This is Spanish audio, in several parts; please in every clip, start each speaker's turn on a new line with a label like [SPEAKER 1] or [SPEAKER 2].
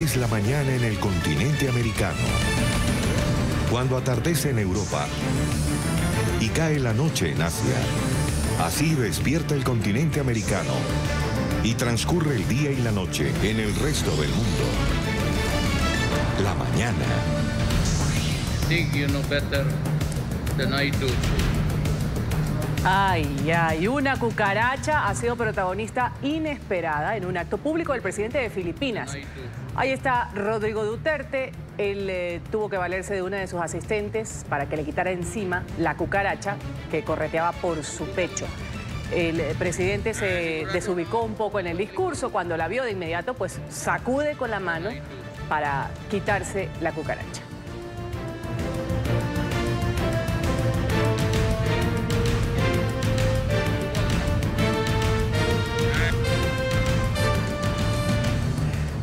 [SPEAKER 1] Es la mañana en el continente americano. Cuando atardece en Europa y cae la noche en Asia. Así despierta el continente americano y transcurre el día y la noche en el resto del mundo. La mañana.
[SPEAKER 2] Think you know better than I do.
[SPEAKER 3] Ay, una cucaracha ha sido protagonista inesperada en un acto público del presidente de Filipinas. Ahí está Rodrigo Duterte. Él tuvo que valerse de una de sus asistentes para que le quitara encima la cucaracha que correteaba por su pecho. El presidente se desubicó un poco en el discurso. Cuando la vio de inmediato, pues sacude con la mano para quitarse la cucaracha.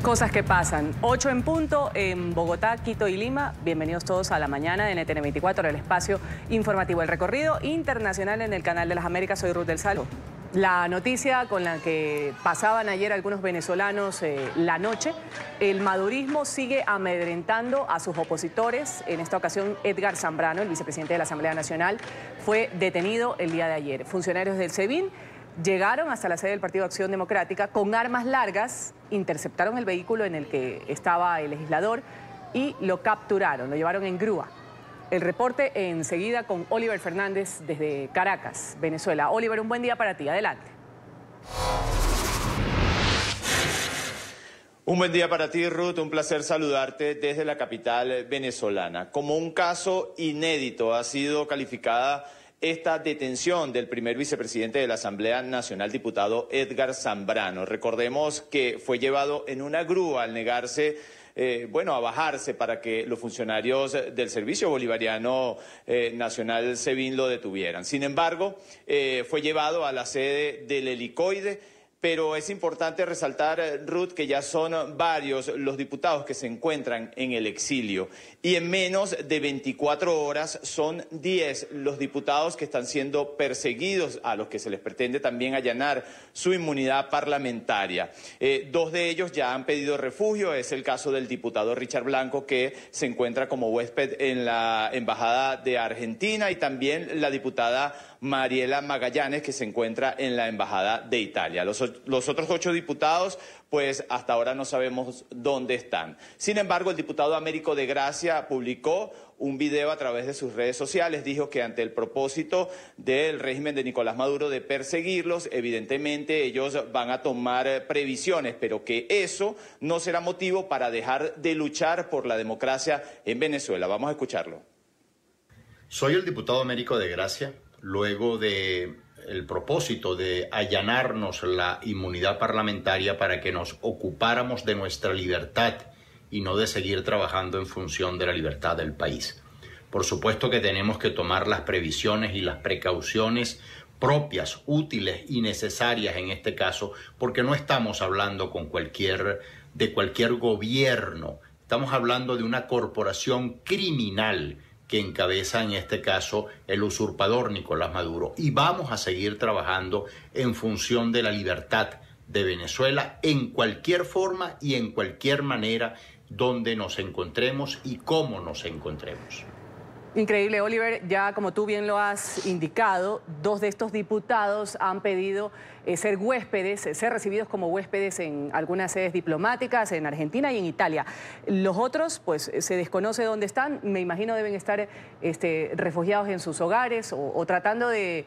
[SPEAKER 3] Cosas que pasan. 8 en punto en Bogotá, Quito y Lima. Bienvenidos todos a la mañana de NTN 24, el espacio informativo. El recorrido internacional en el Canal de las Américas. Soy Ruth del Salvo. La noticia con la que pasaban ayer algunos venezolanos la noche, el madurismo sigue amedrentando a sus opositores. En esta ocasión, Edgar Zambrano, el vicepresidente de la Asamblea Nacional, fue detenido el día de ayer. Funcionarios del SEBIN llegaron hasta la sede del Partido Acción Democrática con armas largas, interceptaron el vehículo en el que estaba el legislador y lo capturaron, lo llevaron en grúa. El reporte enseguida con Oliver Fernández desde Caracas, Venezuela. Oliver, un buen día para ti. Adelante.
[SPEAKER 4] Un buen día para ti, Ruth. Un placer saludarte desde la capital venezolana. Como un caso inédito ha sido calificada esta detención del primer vicepresidente de la Asamblea Nacional, diputado Edgar Zambrano. Recordemos que fue llevado en una grúa al negarse, a bajarse para que los funcionarios del Servicio Bolivariano Nacional SEBIN lo detuvieran. Sin embargo, fue llevado a la sede del helicoide. Pero es importante resaltar, Ruth, que ya son varios los diputados que se encuentran en el exilio. Y en menos de 24 horas son 10 los diputados que están siendo perseguidos, a los que se les pretende también allanar su inmunidad parlamentaria. 2 de ellos ya han pedido refugio. Es el caso del diputado Richard Blanco, que se encuentra como huésped en la Embajada de Argentina, y también la diputada Mariela Magallanes, que se encuentra en la Embajada de Italia. Los otros 8 diputados, pues hasta ahora no sabemos dónde están. Sin embargo, el diputado Américo de Gracia publicó un video a través de sus redes sociales. Dijo que ante el propósito del régimen de Nicolás Maduro de perseguirlos, evidentemente ellos van a tomar previsiones, pero que eso no será motivo para dejar de luchar por la democracia en Venezuela. Vamos a escucharlo.
[SPEAKER 5] Soy el diputado Américo de Gracia. Luego de el propósito de allanarnos la inmunidad parlamentaria para que nos ocupáramos de nuestra libertad y no de seguir trabajando en función de la libertad del país. Por supuesto que tenemos que tomar las previsiones y las precauciones propias, útiles y necesarias en este caso, porque no estamos hablando de cualquier gobierno, estamos hablando de una corporación criminal que encabeza en este caso el usurpador Nicolás Maduro. Y vamos a seguir trabajando en función de la libertad de Venezuela en cualquier forma y en cualquier manera donde nos encontremos y cómo nos encontremos.
[SPEAKER 3] Increíble, Oliver. Ya como tú bien lo has indicado, 2 de estos diputados han pedido ser huéspedes, ser recibidos como huéspedes en algunas sedes diplomáticas en Argentina y en Italia. Los otros, pues se desconoce dónde están. Me imagino deben estar refugiados en sus hogares o tratando de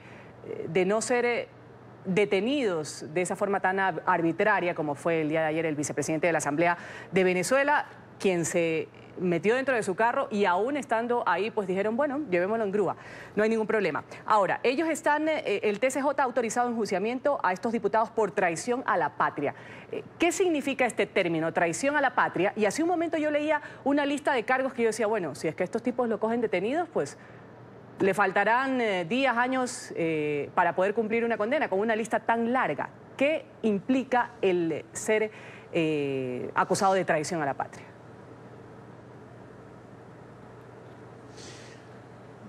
[SPEAKER 3] no ser detenidos de esa forma tan arbitraria como fue el día de ayer el vicepresidente de la Asamblea de Venezuela, quien se metió dentro de su carro y aún estando ahí, pues dijeron, bueno, llevémoslo en grúa, no hay ningún problema. Ahora, ellos están, el TCJ ha autorizado enjuiciamiento a estos diputados por traición a la patria. ¿Qué significa este término, traición a la patria? Y hace un momento yo leía una lista de cargos que yo decía, bueno, si es que estos tipos lo cogen detenidos, pues le faltarán días, años para poder cumplir una condena con una lista tan larga. ¿Qué implica el ser acusado de traición a la patria?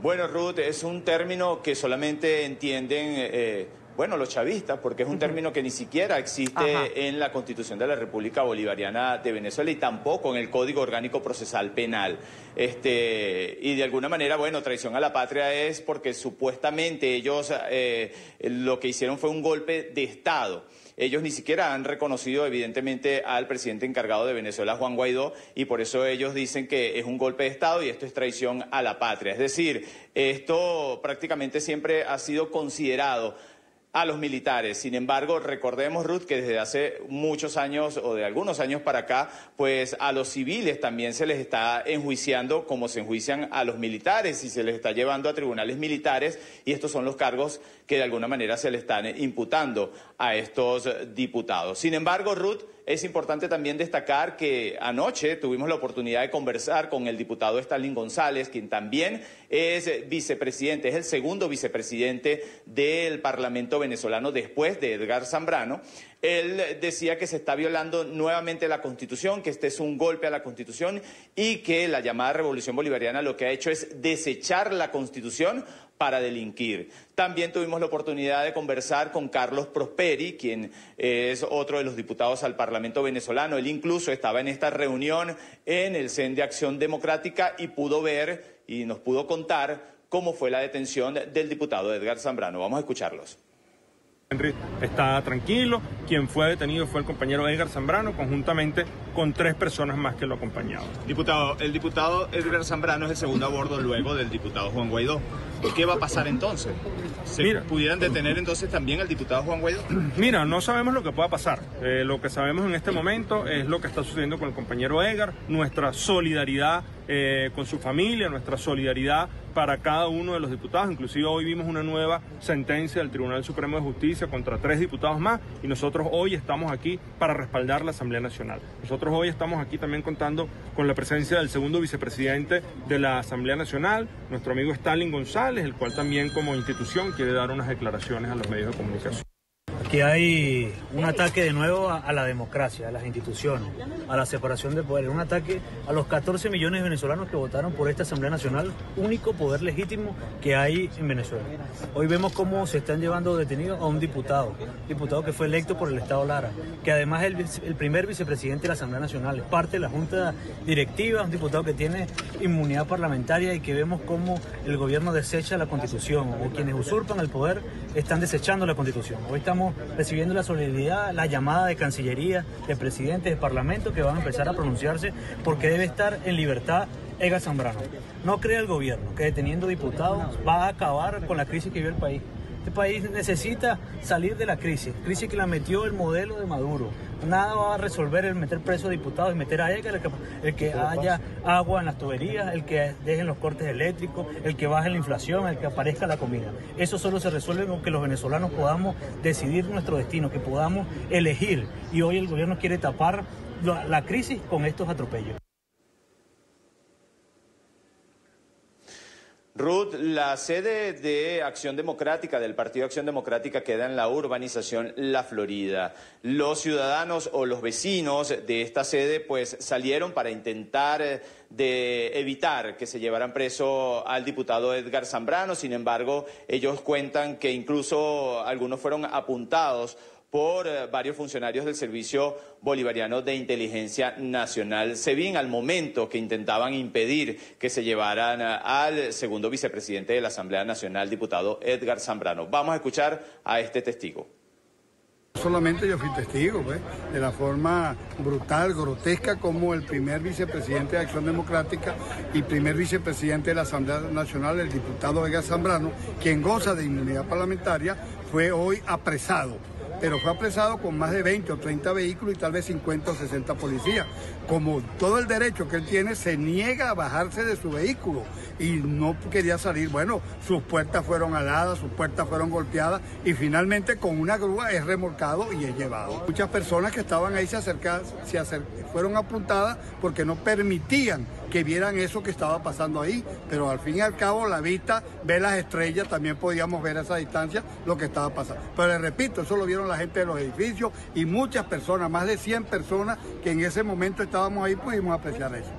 [SPEAKER 4] Bueno, Ruth, es un término que solamente entienden bueno, los chavistas, porque es un término que ni siquiera existe en la Constitución de la República Bolivariana de Venezuela y tampoco en el Código Orgánico Procesal Penal. Y de alguna manera, bueno, traición a la patria es porque supuestamente ellos lo que hicieron fue un golpe de Estado. Ellos ni siquiera han reconocido evidentemente al presidente encargado de Venezuela, Juan Guaidó, y por eso ellos dicen que es un golpe de Estado y esto es traición a la patria. Es decir, esto prácticamente siempre ha sido considerado a los militares. Sin embargo, recordemos, Ruth, que desde hace muchos años o de algunos años para acá, pues a los civiles también se les está enjuiciando como se enjuician a los militares y se les está llevando a tribunales militares y estos son los cargos que de alguna manera se le están imputando a estos diputados. Sin embargo, Ruth, es importante también destacar que anoche tuvimos la oportunidad de conversar con el diputado Stalin González, quien también es vicepresidente, es el segundo vicepresidente del Parlamento venezolano después de Edgar Zambrano. Él decía que se está violando nuevamente la Constitución, que este es un golpe a la Constitución y que la llamada Revolución Bolivariana lo que ha hecho es desechar la Constitución para delinquir. También tuvimos la oportunidad de conversar con Carlos Prosperi, quien es otro de los diputados al Parlamento venezolano. Él incluso estaba en esta reunión en el CEN de Acción Democrática y pudo ver y nos pudo contar cómo fue la detención del diputado Edgar Zambrano. Vamos a escucharlos.
[SPEAKER 6] Henry está tranquilo, quien fue detenido fue el compañero Edgar Zambrano, conjuntamente con 3 personas más que lo acompañaban.
[SPEAKER 7] Diputado, el diputado Edgar Zambrano es el segundo a bordo luego del diputado Juan Guaidó. ¿Qué va a pasar entonces? ¿Pudieran detener entonces también al diputado Juan Guaidó?
[SPEAKER 6] Mira, no sabemos lo que pueda pasar. Lo que sabemos en este momento es lo que está sucediendo con el compañero Edgar, nuestra solidaridad con su familia, nuestra solidaridad para cada uno de los diputados. Inclusive hoy vimos una nueva sentencia del Tribunal Supremo de Justicia contra 3 diputados más y nosotros hoy estamos aquí para respaldar la Asamblea Nacional. Nosotros hoy estamos aquí también contando con la presencia del segundo vicepresidente de la Asamblea Nacional, nuestro amigo Stalin González, el cual también como institución quiere dar unas declaraciones a los medios de comunicación.
[SPEAKER 8] Aquí hay un ataque de nuevo a la democracia, a las instituciones, a la separación de poderes, un ataque a los 14 millones de venezolanos que votaron por esta Asamblea Nacional, único poder legítimo que hay en Venezuela. Hoy vemos cómo se están llevando detenidos a un diputado que fue electo por el Estado Lara, que además es el primer vicepresidente de la Asamblea Nacional, es parte de la Junta Directiva, un diputado que tiene inmunidad parlamentaria y que vemos cómo el gobierno desecha la Constitución, o quienes usurpan el poder están desechando la Constitución. Hoy estamos recibiendo la solidaridad, la llamada de Cancillería, de presidentes, de Parlamento que van a empezar a pronunciarse porque debe estar en libertad Edgar Zambrano. No cree el gobierno que deteniendo diputados va a acabar con la crisis que vive el país. Este país necesita salir de la crisis que la metió el modelo de Maduro. Nada va a resolver el meter preso a diputados y meter a Edgar, el que haya agua en las tuberías, el que dejen los cortes eléctricos, el que baje la inflación, el que aparezca la comida. Eso solo se resuelve con que los venezolanos podamos decidir nuestro destino, que podamos elegir. Y hoy el gobierno quiere tapar la crisis con estos atropellos.
[SPEAKER 4] Ruth, la sede de Acción Democrática, del Partido Acción Democrática, queda en la urbanización La Florida. Los ciudadanos o los vecinos de esta sede pues salieron para intentar evitar que se llevaran preso al diputado Edgar Zambrano. Sin embargo, ellos cuentan que incluso algunos fueron apuntados por varios funcionarios del Servicio Bolivariano de Inteligencia Nacional, SEBIN, al momento que intentaban impedir que se llevaran al segundo vicepresidente de la Asamblea Nacional, diputado Edgar Zambrano. Vamos a escuchar a este testigo.
[SPEAKER 9] Solamente yo fui testigo, pues, de la forma brutal, grotesca, como el primer vicepresidente de Acción Democrática y primer vicepresidente de la Asamblea Nacional, el diputado Edgar Zambrano, quien goza de inmunidad parlamentaria, fue hoy apresado. Pero fue apresado con más de 20 o 30 vehículos y tal vez 50 o 60 policías. Como todo el derecho que él tiene, se niega a bajarse de su vehículo y no quería salir. Bueno, sus puertas fueron aladas, sus puertas fueron golpeadas y finalmente con una grúa es remolcado y es llevado. Muchas personas que estaban ahí fueron apuntadas porque no permitían que vieran eso que estaba pasando ahí, pero al fin y al cabo la vista ve las estrellas, también podíamos ver a esa distancia lo que estaba pasando. Pero les repito, eso lo vieron la gente de los edificios y muchas personas, más de 100 personas que en ese momento estábamos ahí, pudimos apreciar eso.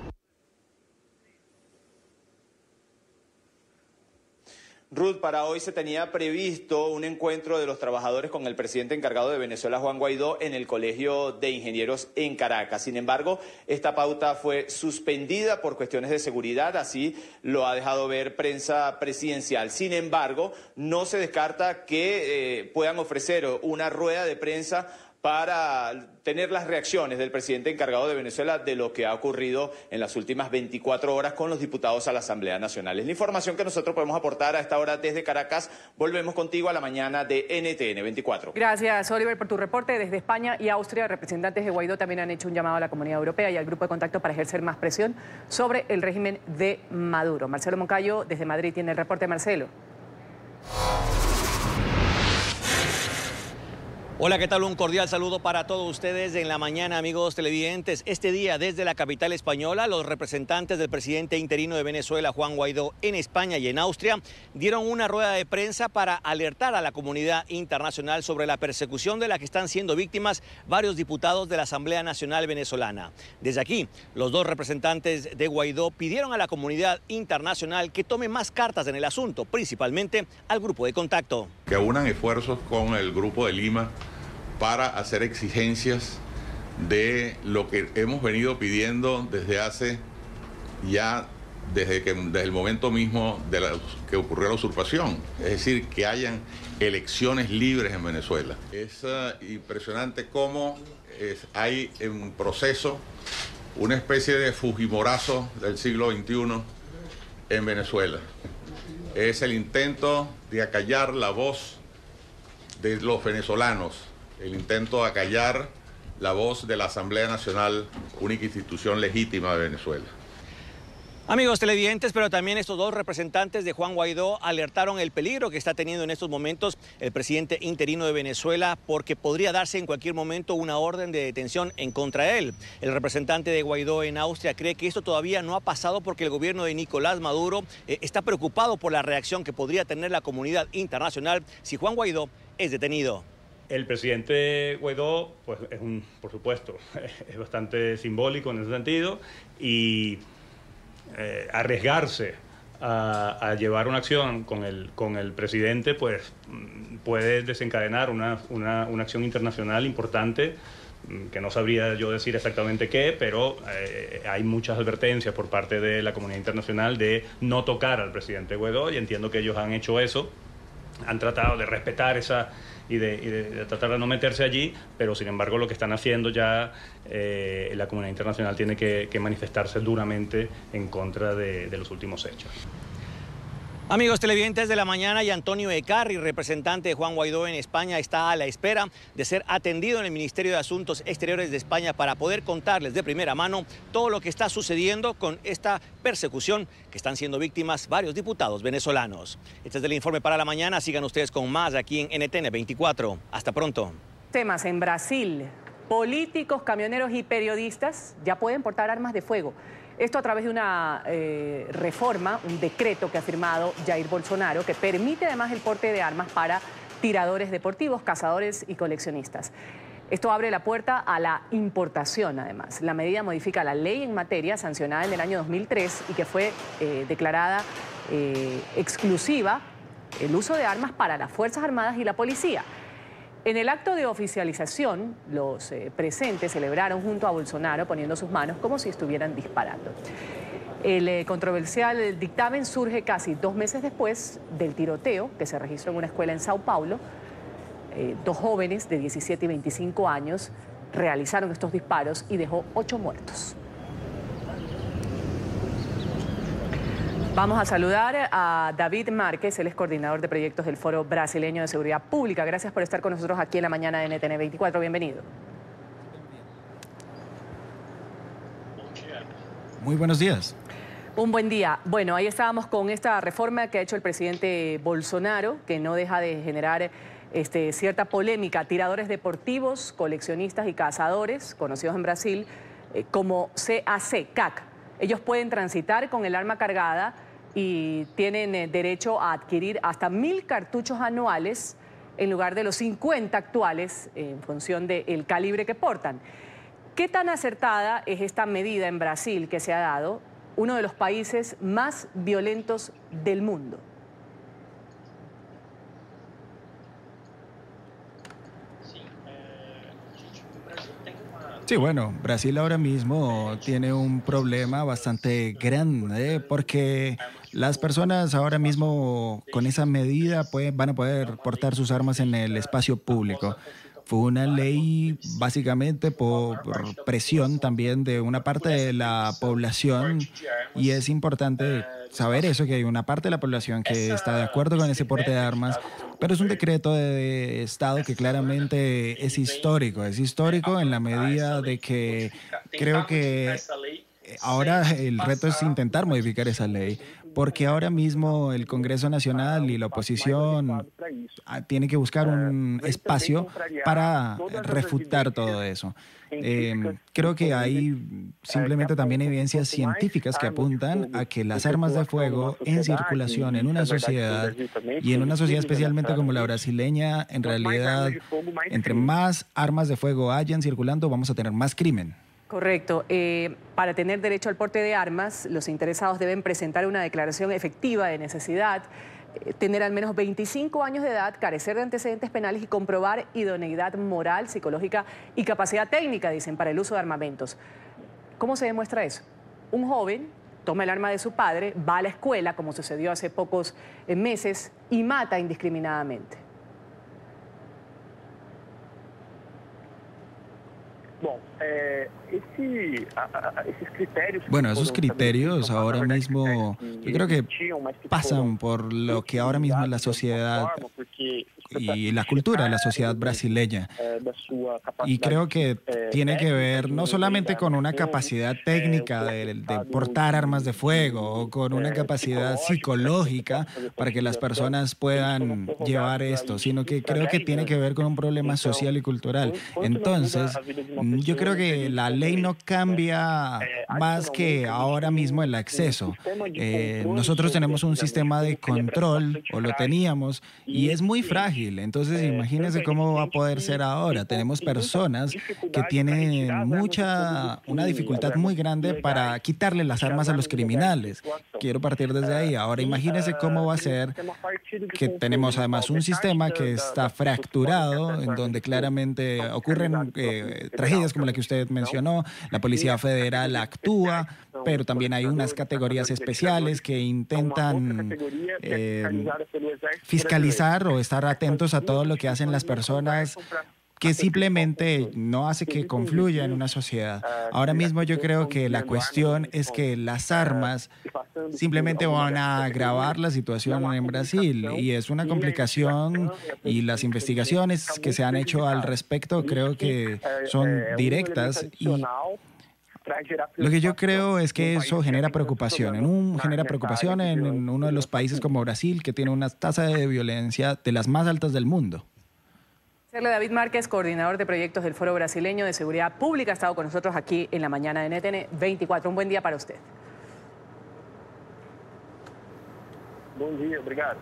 [SPEAKER 4] Ruth, para hoy se tenía previsto un encuentro de los trabajadores con el presidente encargado de Venezuela, Juan Guaidó, en el Colegio de Ingenieros en Caracas. Sin embargo, esta pauta fue suspendida por cuestiones de seguridad, así lo ha dejado ver prensa presidencial. Sin embargo, no se descarta que puedan ofrecer una rueda de prensa para tener las reacciones del presidente encargado de Venezuela de lo que ha ocurrido en las últimas 24 horas con los diputados a la Asamblea Nacional. Es la información que nosotros podemos aportar a esta hora desde Caracas. Volvemos contigo a la mañana de NTN 24.
[SPEAKER 3] Gracias, Oliver, por tu reporte. Desde España y Austria, representantes de Guaidó también han hecho un llamado a la Comunidad Europea y al Grupo de Contacto para ejercer más presión sobre el régimen de Maduro. Marcelo Moncayo, desde Madrid, tiene el reporte. Marcelo.
[SPEAKER 10] Hola, ¿qué tal? Un cordial saludo para todos ustedes en la mañana, amigos televidentes. Este día, desde la capital española, los representantes del presidente interino de Venezuela, Juan Guaidó, en España y en Austria, dieron una rueda de prensa para alertar a la comunidad internacional sobre la persecución de la que están siendo víctimas varios diputados de la Asamblea Nacional Venezolana. Desde aquí, los dos representantes de Guaidó pidieron a la comunidad internacional que tome más cartas en el asunto, principalmente al Grupo de Contacto.
[SPEAKER 11] Que unan esfuerzos con el Grupo de Lima para hacer exigencias de lo que hemos venido pidiendo desde el momento mismo que ocurrió la usurpación, es decir, que hayan elecciones libres en Venezuela. Es impresionante cómo hay en proceso una especie de fujimorazo del siglo XXI en Venezuela. Es el intento de acallar la voz de los venezolanos, el intento de acallar la voz de la Asamblea Nacional, única institución legítima de Venezuela.
[SPEAKER 10] Amigos televidentes, pero también estos dos representantes de Juan Guaidó alertaron el peligro que está teniendo en estos momentos el presidente interino de Venezuela, porque podría darse en cualquier momento una orden de detención en contra de él. El representante de Guaidó en Austria cree que esto todavía no ha pasado porque el gobierno de Nicolás Maduro está preocupado por la reacción que podría tener la comunidad internacional si Juan Guaidó es detenido.
[SPEAKER 12] El presidente Guaidó, pues por supuesto, es bastante simbólico en ese sentido, y arriesgarse a llevar una acción con el presidente, pues puede desencadenar una acción internacional importante, que no sabría yo decir exactamente qué, pero hay muchas advertencias por parte de la comunidad internacional de no tocar al presidente Guaidó, y entiendo que ellos han hecho eso, han tratado de respetar esa y de tratar de no meterse allí, pero sin embargo lo que están haciendo ya, la comunidad internacional tiene que manifestarse duramente en contra de los últimos hechos.
[SPEAKER 10] Amigos televidentes de la mañana, y Antonio Ecarri, representante de Juan Guaidó en España, está a la espera de ser atendido en el Ministerio de Asuntos Exteriores de España para poder contarles de primera mano todo lo que está sucediendo con esta persecución que están siendo víctimas varios diputados venezolanos. Este es el informe para la mañana. Sigan ustedes con más aquí en NTN 24. Hasta pronto.
[SPEAKER 3] Temas en Brasil. Políticos, camioneros y periodistas ya pueden portar armas de fuego. Esto a través de una reforma, un decreto que ha firmado Jair Bolsonaro, que permite además el porte de armas para tiradores deportivos, cazadores y coleccionistas. Esto abre la puerta a la importación, además. La medida modifica la ley en materia sancionada en el año 2003 y que fue declarada exclusiva el uso de armas para las Fuerzas Armadas y la policía. En el acto de oficialización, los presentes celebraron junto a Bolsonaro poniendo sus manos como si estuvieran disparando. El controversial dictamen surge casi 2 meses después del tiroteo que se registró en una escuela en Sao Paulo. 2 jóvenes de 17 y 25 años realizaron estos disparos y dejó 8 muertos. Vamos a saludar a David Márquez, él es coordinador de proyectos del Foro Brasileño de Seguridad Pública. Gracias por estar con nosotros aquí en la mañana de NTN 24. Bienvenido.
[SPEAKER 13] Muy buenos días.
[SPEAKER 3] Un buen día. Bueno, ahí estábamos con esta reforma que ha hecho el presidente Bolsonaro, que no deja de generar cierta polémica. Tiradores deportivos, coleccionistas y cazadores, conocidos en Brasil como CAC. Ellos pueden transitar con el arma cargada y tienen derecho a adquirir hasta 1000 cartuchos anuales en lugar de los 50 actuales en función del calibre que portan. ¿Qué tan acertada es esta medida en Brasil que se ha dado, uno de los países más violentos del mundo?
[SPEAKER 13] Sí, bueno, Brasil ahora mismo tiene un problema bastante grande porque las personas ahora mismo con esa medida van a poder portar sus armas en el espacio público. Fue una ley básicamente por presión también de una parte de la población y es importante saber eso, que hay una parte de la población que está de acuerdo con ese porte de armas, pero es un decreto de Estado que claramente es histórico en la medida de que creo que ahora el reto es intentar modificar esa ley, porque ahora mismo el Congreso Nacional y la oposición tienen que buscar un espacio para refutar todo eso. Creo que hay simplemente también evidencias científicas que apuntan a que las armas de fuego en circulación en una sociedad, y en una sociedad especialmente como la brasileña, en realidad, entre más armas de fuego hayan circulando, vamos a tener más crimen.
[SPEAKER 3] Correcto. Para tener derecho al porte de armas, los interesados deben presentar una declaración efectiva de necesidad, tener al menos 25 años de edad, carecer de antecedentes penales y comprobar idoneidad moral, psicológica y capacidad técnica, dicen, para el uso de armamentos. ¿Cómo se demuestra eso? Un joven toma el arma de su padre, va a la escuela, como sucedió hace pocos meses, y mata indiscriminadamente.
[SPEAKER 13] Bueno, esos criterios ahora mismo yo creo que pasan por lo que ahora mismo es la sociedad y la cultura de la sociedad brasileña. Y creo que tiene que ver no solamente con una capacidad técnica de portar armas de fuego o con una capacidad psicológica para que las personas puedan llevar esto, sino que creo que tiene que ver con un problema social y cultural. Entonces, yo creo que la ley no cambia más que ahora mismo el acceso. Nosotros tenemos un sistema de control, o lo teníamos, y es muy frágil. Entonces, imagínense cómo va a poder ser ahora. Tenemos personas que tienen una dificultad muy grande para quitarle las armas a los criminales. Quiero partir desde ahí. Ahora, imagínense cómo va a ser que tenemos además un sistema que está fracturado, en donde claramente ocurren tragedias como la que usted mencionó. La Policía Federal actúa, pero también hay unas categorías especiales que intentan fiscalizar o estar atentos a todo lo que hacen las personas, que simplemente no hace que confluya en una sociedad. Ahora mismo yo creo que la cuestión es que las armas simplemente van a agravar la situación en Brasil, y es una complicación, y las investigaciones que se han hecho al respecto creo que son directas, y lo que yo creo es que eso genera preocupación. Genera preocupación en uno de los países como Brasil, que tiene una tasa de violencia de las más altas del mundo.
[SPEAKER 3] David Márquez, coordinador de proyectos del Foro Brasileño de Seguridad Pública, ha estado con nosotros aquí en la mañana de NTN 24. Un buen día para usted.
[SPEAKER 14] Buen día, obrigado.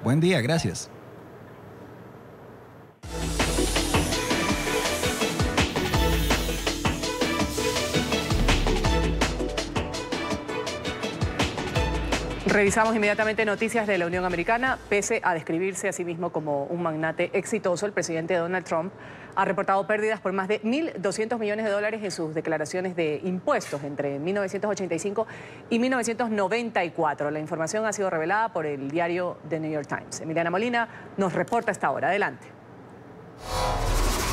[SPEAKER 13] Buen día, gracias.
[SPEAKER 3] Revisamos inmediatamente noticias de la Unión Americana. Pese a describirse a sí mismo como un magnate exitoso, el presidente Donald Trump ha reportado pérdidas por más de $1.200 millones en sus declaraciones de impuestos entre 1985 y 1994. La información ha sido revelada por el diario The New York Times. Emiliana Molina nos reporta a esta hora. Adelante.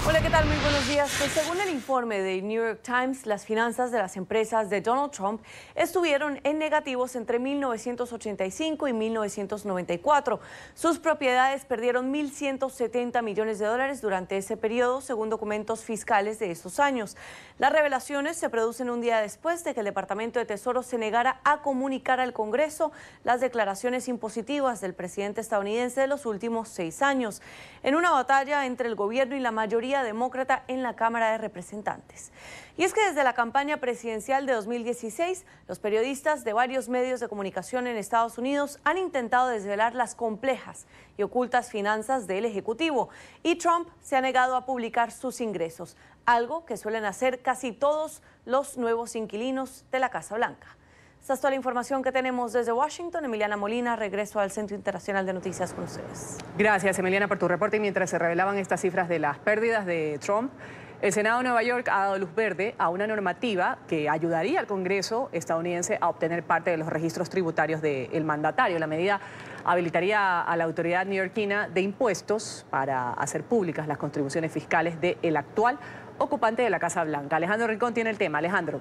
[SPEAKER 15] Hola, ¿qué tal? Muy buenos días. Pues según el informe de New York Times, las finanzas de las empresas de Donald Trump estuvieron en negativos entre 1985 y 1994. Sus propiedades perdieron $1.170 millones durante ese periodo, según documentos fiscales de esos años. Las revelaciones se producen un día después de que el Departamento de Tesoro se negara a comunicar al Congreso las declaraciones impositivas del presidente estadounidense de los últimos 6 años, en una batalla entre el gobierno y la mayoría demócrata en la Cámara de Representantes. Y es que desde la campaña presidencial de 2016, los periodistas de varios medios de comunicación en Estados Unidos han intentado desvelar las complejas y ocultas finanzas del Ejecutivo, y Trump se ha negado a publicar sus ingresos, algo que suelen hacer casi todos los nuevos inquilinos de la Casa Blanca. Esta es toda la información que tenemos desde Washington. Emiliana Molina, regreso al Centro Internacional de Noticias con ustedes.
[SPEAKER 3] Gracias, Emiliana, por tu reporte. Y mientras se revelaban estas cifras de las pérdidas de Trump, El Senado de Nueva York ha dado luz verde a una normativa que ayudaría al Congreso estadounidense a obtener parte de los registros tributarios del mandatario. La medida habilitaría a la autoridad neoyorquina de impuestos para hacer públicas las contribuciones fiscales del actual ocupante de la Casa Blanca. Alejandro Rincón tiene el tema. Alejandro.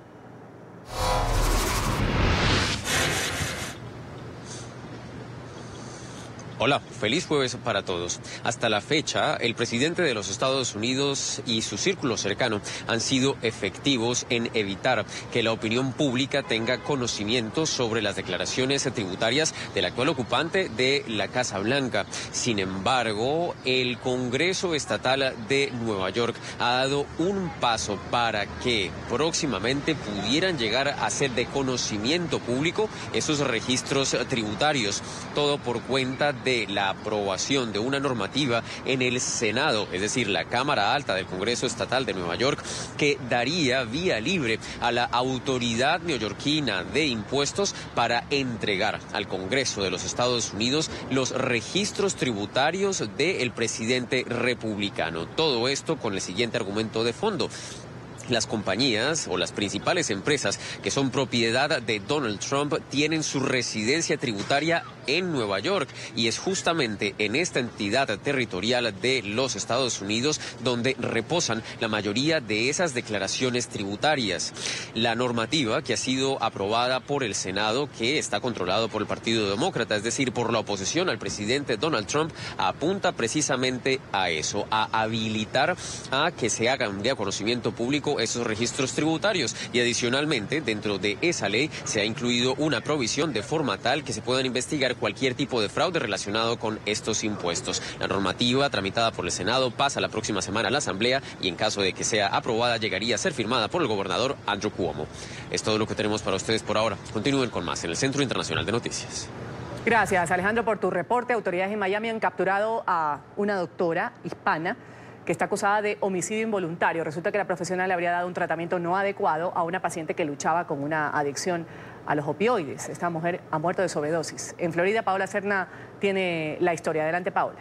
[SPEAKER 16] Hola, feliz jueves para todos. Hasta la fecha, el presidente de los Estados Unidos y su círculo cercano han sido efectivos en evitar que la opinión pública tenga conocimiento sobre las declaraciones tributarias del actual ocupante de la Casa Blanca. Sin embargo, el Congreso Estatal de Nueva York ha dado un paso para que próximamente pudieran llegar a ser de conocimiento público esos registros tributarios. Todo por cuenta de la aprobación de una normativa en el Senado, es decir, la Cámara Alta del Congreso Estatal de Nueva York, que daría vía libre a la autoridad neoyorquina de impuestos para entregar al Congreso de los Estados Unidos los registros tributarios del presidente republicano. Todo esto con el siguiente argumento de fondo. Las compañías o las principales empresas que son propiedad de Donald Trump tienen su residencia tributaria en Nueva York y es justamente en esta entidad territorial de los Estados Unidos donde reposan la mayoría de esas declaraciones tributarias. La normativa que ha sido aprobada por el Senado, que está controlado por el Partido Demócrata, es decir, por la oposición al presidente Donald Trump, apunta precisamente a eso, a habilitar a que se hagan de conocimiento público esos registros tributarios y adicionalmente dentro de esa ley se ha incluido una provisión de forma tal que se puedan investigar cualquier tipo de fraude relacionado con estos impuestos. La normativa tramitada por el Senado pasa la próxima semana a la Asamblea y en caso de que sea aprobada llegaría a ser firmada por el gobernador Andrew Cuomo. Es todo lo que tenemos para ustedes por ahora. Continúen con más en el Centro Internacional de Noticias.
[SPEAKER 3] Gracias, Alejandro, por tu reporte. Autoridades en Miami han capturado a una doctora hispana que está acusada de homicidio involuntario. Resulta que la profesional le habría dado un tratamiento no adecuado a una paciente que luchaba con una adicción a los opioides. Esta mujer ha muerto de sobredosis. En Florida, Paola Serna tiene la historia. Adelante, Paola.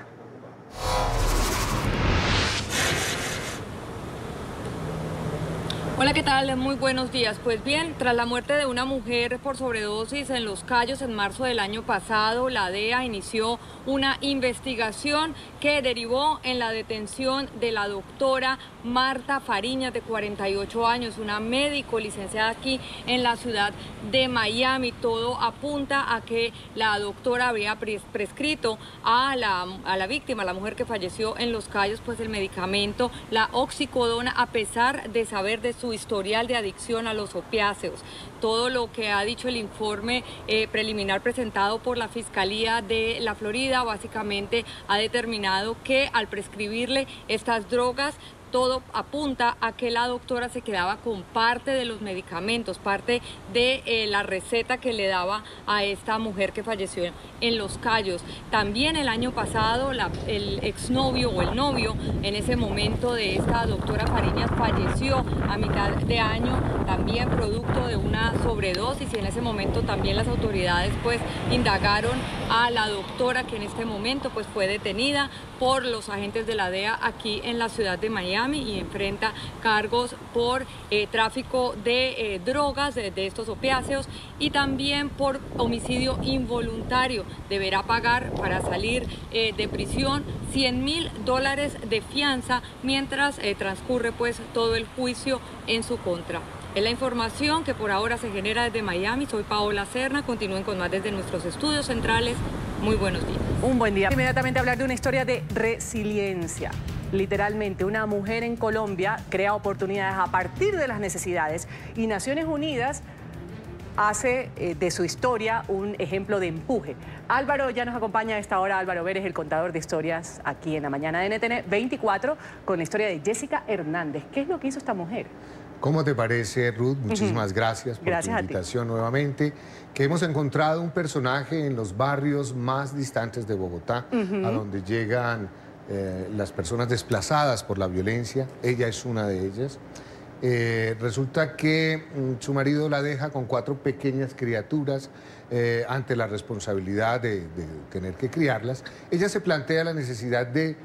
[SPEAKER 17] Hola, ¿qué tal? Muy buenos días. Pues bien, tras la muerte de una mujer por sobredosis en Los Cayos en marzo del año pasado, la DEA inició una investigación que derivó en la detención de la doctora Marta Fariñas, de 48 años, una médico licenciada aquí en la ciudad de Miami. Todo apunta a que la doctora habría prescrito a la víctima, a la mujer que falleció en Los Cayos, pues el medicamento, la oxicodona, a pesar de saber de su historial de adicción a los opiáceos. Todo lo que ha dicho el informe preliminar presentado por la Fiscalía de la Florida básicamente ha determinado que al prescribirle estas drogas, todo apunta a que la doctora se quedaba con parte de los medicamentos, parte de la receta que le daba a esta mujer que falleció en Los Cayos. También el año pasado el exnovio o el novio en ese momento de esta doctora Fariñas falleció a mitad de año, también producto de una sobredosis, y en ese momento también las autoridades pues indagaron a la doctora, que en este momento pues fue detenida por los agentes de la DEA aquí en la ciudad de Miami y enfrenta cargos por tráfico de drogas, de estos opiáceos, y también por homicidio involuntario. Deberá pagar para salir de prisión $100.000 de fianza mientras transcurre pues todo el juicio en su contra. Es la información que por ahora se genera desde Miami. Soy Paola Serna. Continúen con más desde nuestros estudios centrales. Muy buenos días.
[SPEAKER 3] Un buen día. Inmediatamente hablar de una historia de resiliencia. Literalmente, una mujer en Colombia crea oportunidades a partir de las necesidades y Naciones Unidas hace de su historia un ejemplo de empuje. Álvaro ya nos acompaña a esta hora. Álvaro Vélez, el contador de historias aquí en la mañana de NTN 24, con la historia de Jessica Hernández. ¿Qué es lo que hizo esta mujer?
[SPEAKER 18] ¿Cómo te parece, Ruth? Muchísimas gracias por tu invitación nuevamente. Que hemos encontrado un personaje en los barrios más distantes de Bogotá, a donde llegan las personas desplazadas por la violencia. Ella es una de ellas. Resulta que su marido la deja con 4 pequeñas criaturas ante la responsabilidad de tener que criarlas. Ella se plantea la necesidad de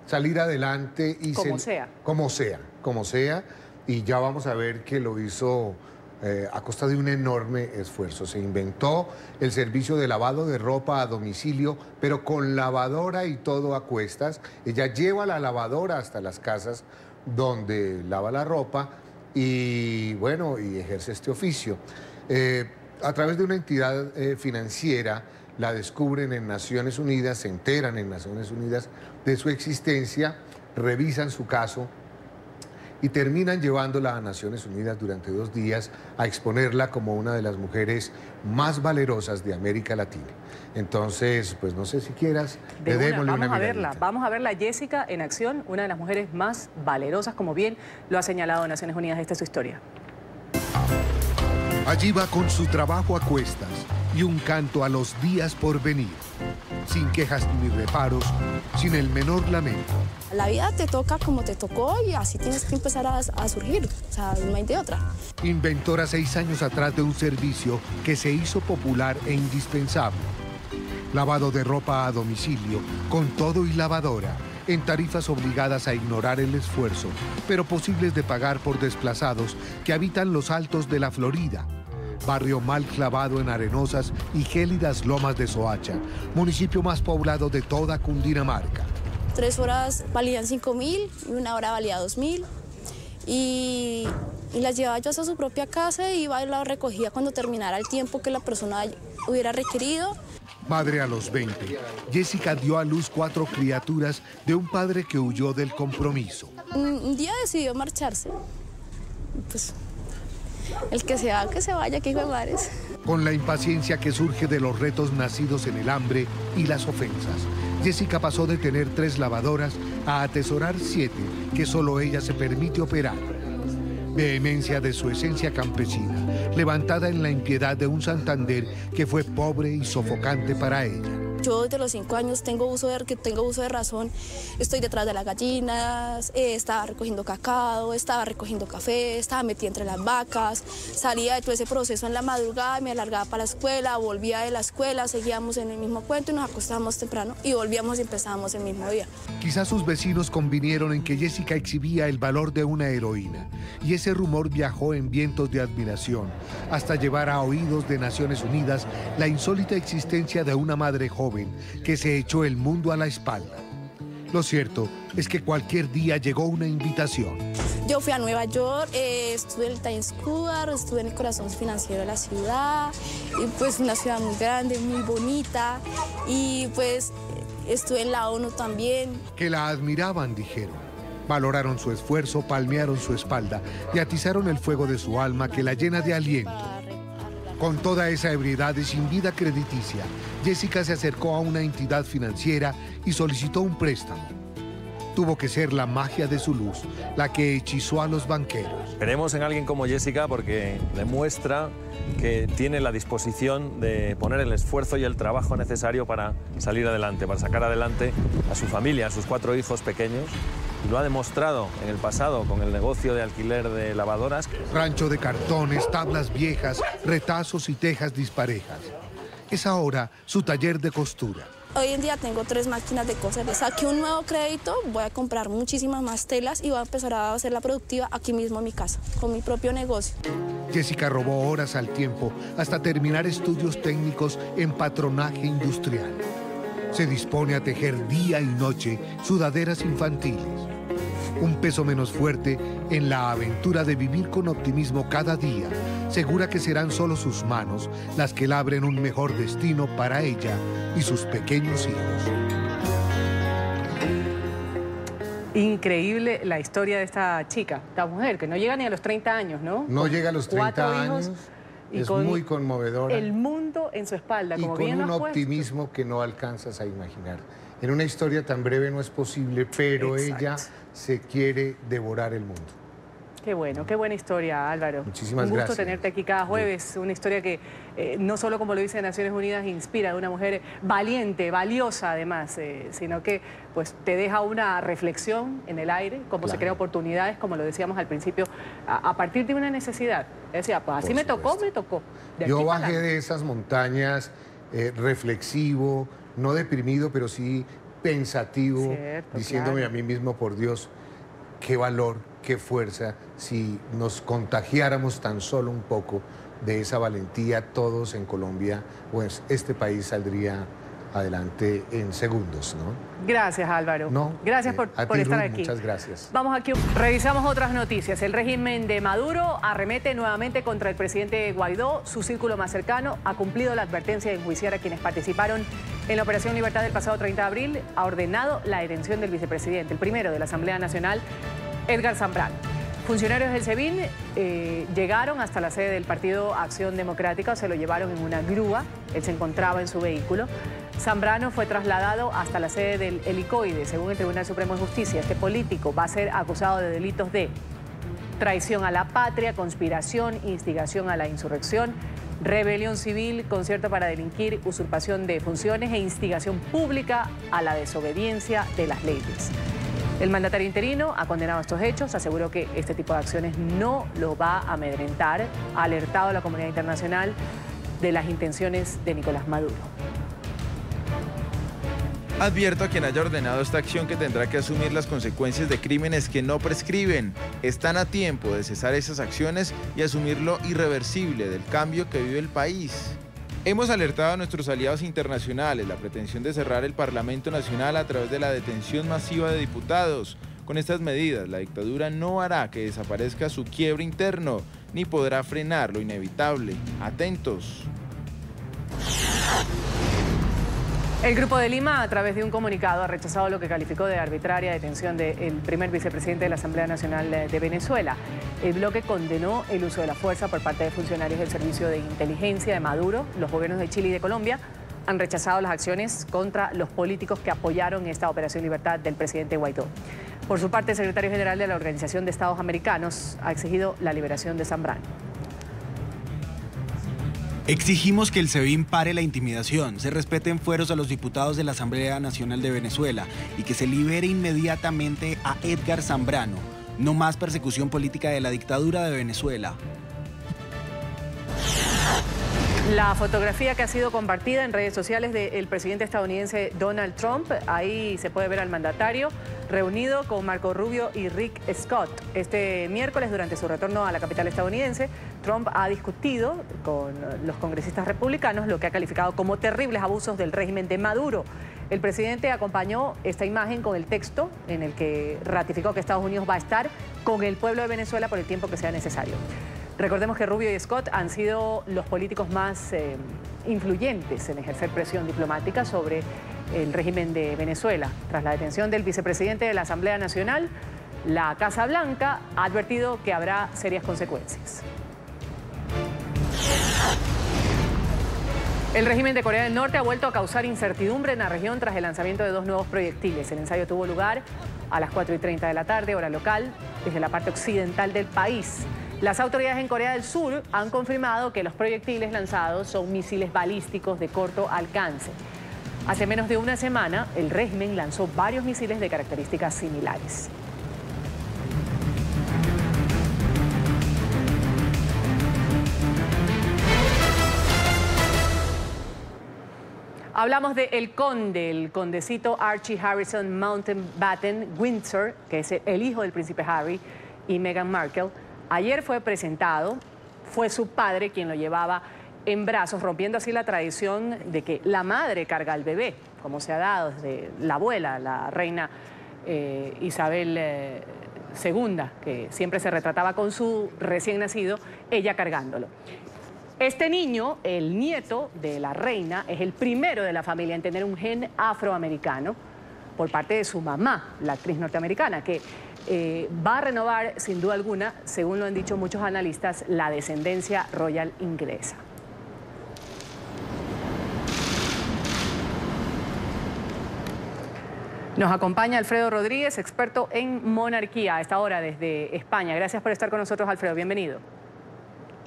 [SPEAKER 18] salir adelante y
[SPEAKER 3] como sea.
[SPEAKER 18] Como sea. como sea, y ya vamos a ver que lo hizo a costa de un enorme esfuerzo. Se inventó el servicio de lavado de ropa a domicilio, pero con lavadora y todo a cuestas. Ella lleva la lavadora hasta las casas donde lava la ropa y, bueno, y ejerce este oficio. A través de una entidad financiera, la descubren en Naciones Unidas, se enteran en Naciones Unidas de su existencia, revisan su caso y terminan llevándola a Naciones Unidas durante 2 días a exponerla como una de las mujeres más valerosas de América Latina. Entonces, pues no sé si quieras, démosle una miradita.
[SPEAKER 3] Vamos a verla, Jessica en acción, una de las mujeres más valerosas, como bien lo ha señalado Naciones Unidas. Esta es su historia.
[SPEAKER 19] Allí va con su trabajo a cuestas y un canto a los días por venir, sin quejas ni reparos, sin el menor lamento.
[SPEAKER 20] La vida te toca como te tocó y así tienes que empezar a surgir, o sea, no hay de otra.
[SPEAKER 19] Inventora 6 años atrás de un servicio que se hizo popular e indispensable. Lavado de ropa a domicilio, con todo y lavadora, en tarifas obligadas a ignorar el esfuerzo, pero posibles de pagar por desplazados que habitan los altos de la Florida, barrio mal clavado en arenosas y gélidas lomas de Soacha, municipio más poblado de toda Cundinamarca.
[SPEAKER 20] 3 horas valían 5.000 y 1 hora valía 2.000 y las llevaba yo hasta su propia casa y iba y la recogía cuando terminara el tiempo que la persona hubiera requerido.
[SPEAKER 19] Madre a los 20, Jessica dio a luz 4 criaturas de un padre que huyó del compromiso.
[SPEAKER 20] Un día decidió marcharse. Pues el que se va, que se vaya, que hijo de madres.
[SPEAKER 19] Con la impaciencia que surge de los retos nacidos en el hambre y las ofensas, Jessica pasó de tener 3 lavadoras a atesorar 7 que solo ella se permite operar. Vehemencia de su esencia campesina, levantada en la impiedad de un Santander que fue pobre y sofocante para ella.
[SPEAKER 20] Yo desde los 5 años tengo uso de razón, estoy detrás de las gallinas, estaba recogiendo cacao, estaba recogiendo café, estaba metida entre las vacas, salía de todo ese proceso en la madrugada, me alargaba para la escuela, volvía de la escuela, seguíamos en el mismo cuento y nos acostábamos temprano y volvíamos y empezábamos el mismo día.
[SPEAKER 19] Quizás sus vecinos convinieron en que Jessica exhibía el valor de una heroína y ese rumor viajó en vientos de admiración hasta llevar a oídos de Naciones Unidas la insólita existencia de una madre joven que se echó el mundo a la espalda. Lo cierto es que cualquier día llegó una invitación.
[SPEAKER 20] Yo fui a Nueva York, estuve en el Times Square, estuve en el corazón financiero de la ciudad, y pues una ciudad muy grande, muy bonita, y pues estuve en la ONU también.
[SPEAKER 19] Que la admiraban, dijeron. Valoraron su esfuerzo, palmearon su espalda y atizaron el fuego de su alma que la llena de aliento. Con toda esa ebriedad y sin vida crediticia, Jessica se acercó a una entidad financiera y solicitó un préstamo. Tuvo que ser la magia de su luz la que hechizó a los banqueros.
[SPEAKER 21] Creemos en alguien como Jessica porque demuestra que tiene la disposición de poner el esfuerzo y el trabajo necesario para salir adelante, para sacar adelante a su familia, a sus 4 hijos pequeños. Lo ha demostrado en el pasado con el negocio de alquiler de lavadoras.
[SPEAKER 19] Rancho de cartones, tablas viejas, retazos y tejas disparejas. Es ahora su taller de costura.
[SPEAKER 20] Hoy en día tengo 3 máquinas de coser. Saqué un nuevo crédito, voy a comprar muchísimas más telas y voy a empezar a hacer la productiva aquí mismo en mi casa, con mi propio negocio.
[SPEAKER 19] Jessica robó horas al tiempo hasta terminar estudios técnicos en patronaje industrial. Se dispone a tejer día y noche sudaderas infantiles. Un peso menos fuerte en la aventura de vivir con optimismo cada día, segura que serán solo sus manos las que labren un mejor destino para ella y sus pequeños hijos.
[SPEAKER 3] Increíble la historia de esta chica, esta mujer, que no llega ni a los 30 años, ¿no?
[SPEAKER 18] No llega a los 30 años. Es muy conmovedora.
[SPEAKER 3] El mundo en su espalda, como bien
[SPEAKER 18] con
[SPEAKER 3] lo has
[SPEAKER 18] un optimismo que no alcanzas a imaginar. En una historia tan breve no es posible, pero ella se quiere devorar el mundo.
[SPEAKER 3] Qué bueno, qué buena historia, Álvaro.
[SPEAKER 18] Muchísimas
[SPEAKER 3] gracias. Un gusto
[SPEAKER 18] gracias.
[SPEAKER 3] tenerte aquí cada jueves. Una historia que no solo, como lo dice Naciones Unidas, inspira de una mujer valiente, valiosa además, sino que pues te deja una reflexión en el aire, cómo se crean oportunidades, como lo decíamos al principio, a partir de una necesidad. Decía, pues así me tocó, me tocó.
[SPEAKER 18] Yo bajé de esas montañas reflexivo, no deprimido, pero sí pensativo, diciéndome a mí mismo, por Dios, qué valor qué fuerza si nos contagiáramos tan solo un poco de esa valentía todos en Colombia, pues este país saldría adelante en segundos, ¿no?
[SPEAKER 3] Gracias, Álvaro.
[SPEAKER 18] No,
[SPEAKER 3] gracias por estar aquí.
[SPEAKER 18] Muchas gracias.
[SPEAKER 3] Vamos aquí, revisamos otras noticias. El régimen de Maduro arremete nuevamente contra el presidente Guaidó. Su círculo más cercano ha cumplido la advertencia de enjuiciar a quienes participaron en la Operación Libertad del pasado 30 de abril. Ha ordenado la detención del vicepresidente, el primero de la Asamblea Nacional, Edgar Zambrano. Funcionarios del SEBIN llegaron hasta la sede del Partido Acción Democrática, se lo llevaron en una grúa, él se encontraba en su vehículo. Zambrano fue trasladado hasta la sede del Helicoide. Según el Tribunal Supremo de Justicia, este político va a ser acusado de delitos de traición a la patria, conspiración, instigación a la insurrección, rebelión civil, concierto para delinquir, usurpación de funciones e instigación pública a la desobediencia de las leyes. El mandatario interino ha condenado estos hechos, aseguró que este tipo de acciones no lo va a amedrentar, ha alertado a la comunidad internacional de las intenciones de Nicolás Maduro.
[SPEAKER 1] Advierto a quien haya ordenado esta acción que tendrá que asumir las consecuencias de crímenes que no prescriben. Están a tiempo de cesar esas acciones y asumir lo irreversible del cambio que vive el país. Hemos alertado a nuestros aliados internacionales la pretensión de cerrar el Parlamento Nacional a través de la detención masiva de diputados. Con estas medidas, la dictadura no hará que desaparezca su quiebre interno, ni podrá frenar lo inevitable. Atentos.
[SPEAKER 3] El Grupo de Lima, a través de un comunicado, ha rechazado lo que calificó de arbitraria detención del primer vicepresidente de la Asamblea Nacional de Venezuela. El bloque condenó el uso de la fuerza por parte de funcionarios del Servicio de Inteligencia de Maduro. Los gobiernos de Chile y de Colombia han rechazado las acciones contra los políticos que apoyaron esta Operación Libertad del presidente Guaidó. Por su parte, el secretario general de la Organización de Estados Americanos ha exigido la liberación de Zambrano.
[SPEAKER 13] Exigimos que el SEBIN pare la intimidación, se respeten fueros a los diputados de la Asamblea Nacional de Venezuela y que se libere inmediatamente a Edgar Zambrano. No más persecución política de la dictadura de Venezuela.
[SPEAKER 3] La fotografía que ha sido compartida en redes sociales del presidente estadounidense Donald Trump, ahí se puede ver al mandatario reunido con Marco Rubio y Rick Scott. Este miércoles, durante su retorno a la capital estadounidense, Trump ha discutido con los congresistas republicanos lo que ha calificado como terribles abusos del régimen de Maduro. El presidente acompañó esta imagen con el texto en el que ratificó que Estados Unidos va a estar con el pueblo de Venezuela por el tiempo que sea necesario. Recordemos que Rubio y Scott han sido los políticos más influyentes en ejercer presión diplomática sobre el régimen de Venezuela. Tras la detención del vicepresidente de la Asamblea Nacional, la Casa Blanca ha advertido que habrá serias consecuencias. El régimen de Corea del Norte ha vuelto a causar incertidumbre en la región tras el lanzamiento de 2 nuevos proyectiles. El ensayo tuvo lugar a las 4:30 de la tarde, hora local, desde la parte occidental del país. Las autoridades en Corea del Sur han confirmado que los proyectiles lanzados son misiles balísticos de corto alcance. Hace menos de una semana, el régimen lanzó varios misiles de características similares. Hablamos de el condecito Archie Harrison Mountbatten Windsor, que es el hijo del príncipe Harry y Meghan Markle. Ayer fue presentado, fue su padre quien lo llevaba en brazos, rompiendo así la tradición de que la madre carga al bebé, como se ha dado desde la abuela, la reina Isabel II, que siempre se retrataba con su recién nacido, ella cargándolo. Este niño, el nieto de la reina, es el primero de la familia en tener un gen afroamericano por parte de su mamá, la actriz norteamericana, que va a renovar, sin duda alguna, según lo han dicho muchos analistas, la descendencia royal inglesa. Nos acompaña Alfredo Rodríguez, experto en monarquía, a esta hora desde España. Gracias por estar con nosotros, Alfredo. Bienvenido.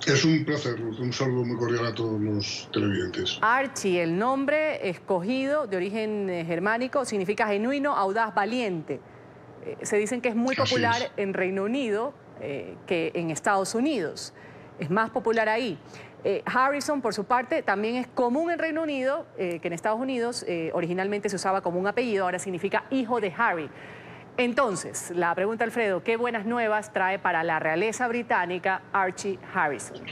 [SPEAKER 22] Es un placer, un saludo muy cordial a todos los televidentes.
[SPEAKER 3] Archie, el nombre escogido de origen germánico, significa genuino, audaz, valiente. Se dicen que es muy popular en Reino Unido que en Estados Unidos. Es más popular ahí. Harrison, por su parte, también es común en Reino Unido, que en Estados Unidos originalmente se usaba como un apellido, ahora significa hijo de Harry. Entonces, la pregunta, Alfredo, ¿qué buenas nuevas trae para la realeza británica Archie Harrison?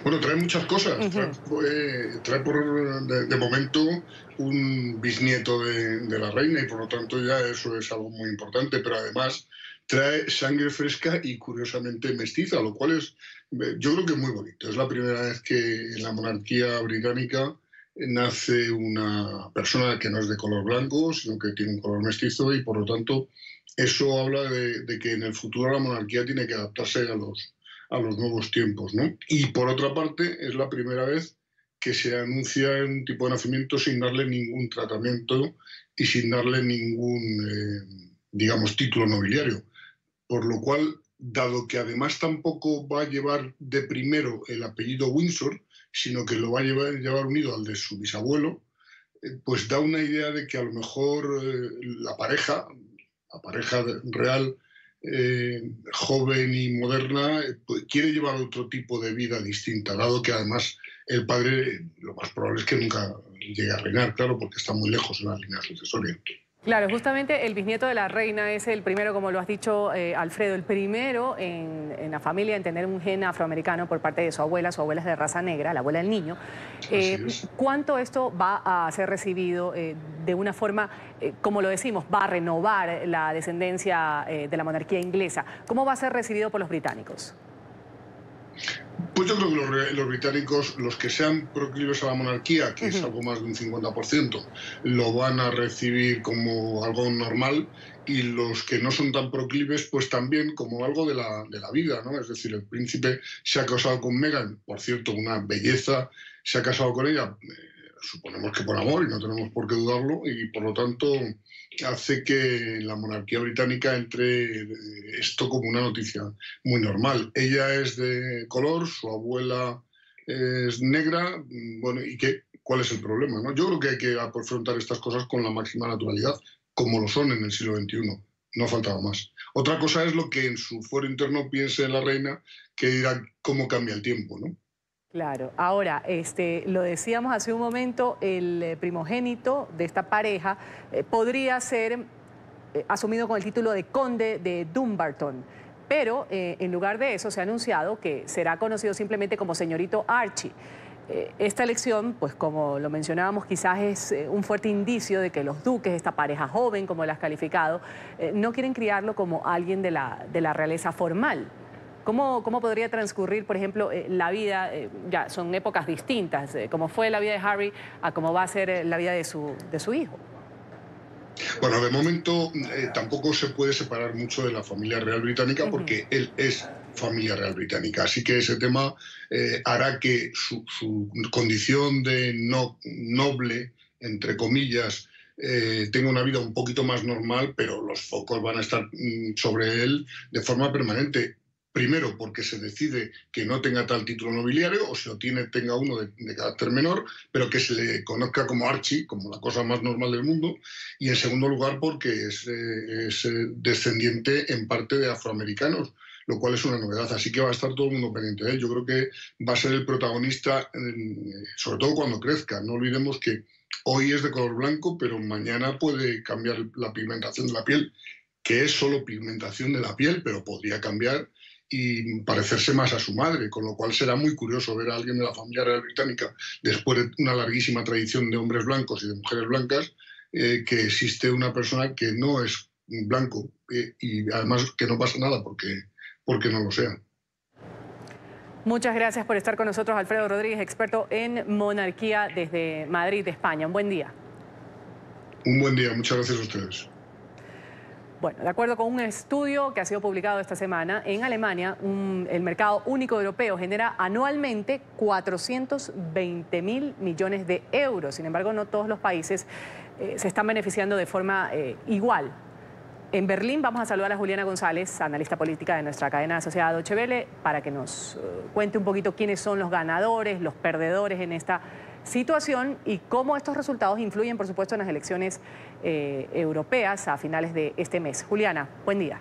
[SPEAKER 22] Bueno, trae muchas cosas. Trae de momento un bisnieto de la reina y por lo tanto ya eso es algo muy importante, pero además trae sangre fresca y curiosamente mestiza, lo cual es, yo creo que es muy bonito. Es la primera vez que en la monarquía británica nace una persona que no es de color blanco, sino que tiene un color mestizo y por lo tanto eso habla de que en el futuro la monarquía tiene que adaptarse a los nuevos tiempos, ¿no? Y por otra parte es la primera vez que se anuncia un tipo de nacimiento sin darle ningún tratamiento y sin darle ningún, digamos, título nobiliario. Por lo cual, dado que además tampoco va a llevar de primero el apellido Windsor, sino que lo va a llevar unido al de su bisabuelo, pues da una idea de que a lo mejor la pareja real, joven y moderna, pues quiere llevar otro tipo de vida distinta, dado que además el padre lo más probable es que nunca llegue a reinar, claro, porque está muy lejos en la línea sucesoria.
[SPEAKER 3] Claro, justamente el bisnieto de la reina es el primero, como lo has dicho, Alfredo, el primero en la familia en tener un gen afroamericano por parte de su abuela es de raza negra, la abuela del niño. ¿Cuánto esto va a ser recibido de una forma, como lo decimos, va a renovar la descendencia de la monarquía inglesa? ¿Cómo va a ser recibido por los británicos?
[SPEAKER 22] Pues yo creo que los británicos, los que sean proclives a la monarquía, que es algo más de un 50%, lo van a recibir como algo normal, y los que no son tan proclives, pues también como algo de la vida, ¿no? Es decir, el príncipe se ha casado con Meghan, por cierto, una belleza, se ha casado con ella, suponemos que por amor, y no tenemos por qué dudarlo, y por lo tanto hace que en la monarquía británica entre esto como una noticia muy normal. Ella es de color, su abuela es negra, bueno, ¿y cuál es el problema, no? Yo creo que hay que afrontar estas cosas con la máxima naturalidad, como lo son en el siglo XXI. No faltaba más. Otra cosa es lo que en su fuero interno piense la reina, que dirá cómo cambia el tiempo, ¿no?
[SPEAKER 3] Claro. Ahora, lo decíamos hace un momento, el primogénito de esta pareja podría ser asumido con el título de conde de Dumbarton, pero en lugar de eso se ha anunciado que será conocido simplemente como señorito Archie. Esta elección, pues como lo mencionábamos, quizás es un fuerte indicio de que los duques, esta pareja joven, como la has calificado, no quieren criarlo como alguien de la realeza formal. ¿Cómo podría transcurrir, por ejemplo, la vida? Ya son épocas distintas, como fue la vida de Harry a cómo va a ser la vida de su hijo.
[SPEAKER 22] Bueno, de momento tampoco se puede separar mucho de la familia real británica porque él es familia real británica. Así que ese tema hará que su condición de noble, entre comillas, tenga una vida un poquito más normal, pero los focos van a estar sobre él de forma permanente. Primero, porque se decide que no tenga tal título nobiliario, o si lo tiene, tenga uno de carácter menor, pero que se le conozca como Archie, como la cosa más normal del mundo. Y en segundo lugar, porque es descendiente en parte de afroamericanos, lo cual es una novedad. Así que va a estar todo el mundo pendiente de él. Yo creo que va a ser el protagonista, sobre todo cuando crezca. No olvidemos que hoy es de color blanco, pero mañana puede cambiar la pigmentación de la piel, que es solo pigmentación de la piel, pero podría cambiar y parecerse más a su madre, con lo cual será muy curioso ver a alguien de la familia real británica, después de una larguísima tradición de hombres blancos y de mujeres blancas, que existe una persona que no es blanco y además que no pasa nada porque no lo sea.
[SPEAKER 3] Muchas gracias por estar con nosotros, Alfredo Rodríguez, experto en monarquía desde Madrid, España. Un buen día.
[SPEAKER 22] Un buen día, muchas gracias a ustedes.
[SPEAKER 3] Bueno, de acuerdo con un estudio que ha sido publicado esta semana, en Alemania el mercado único europeo genera anualmente 420.000 millones de euros. Sin embargo, no todos los países se están beneficiando de forma igual. En Berlín vamos a saludar a Juliana González, analista política de nuestra cadena asociada Deutsche Welle, para que nos cuente un poquito quiénes son los ganadores, los perdedores en esta situación y cómo estos resultados influyen, por supuesto, en las elecciones europeas a finales de este mes. Juliana, buen día.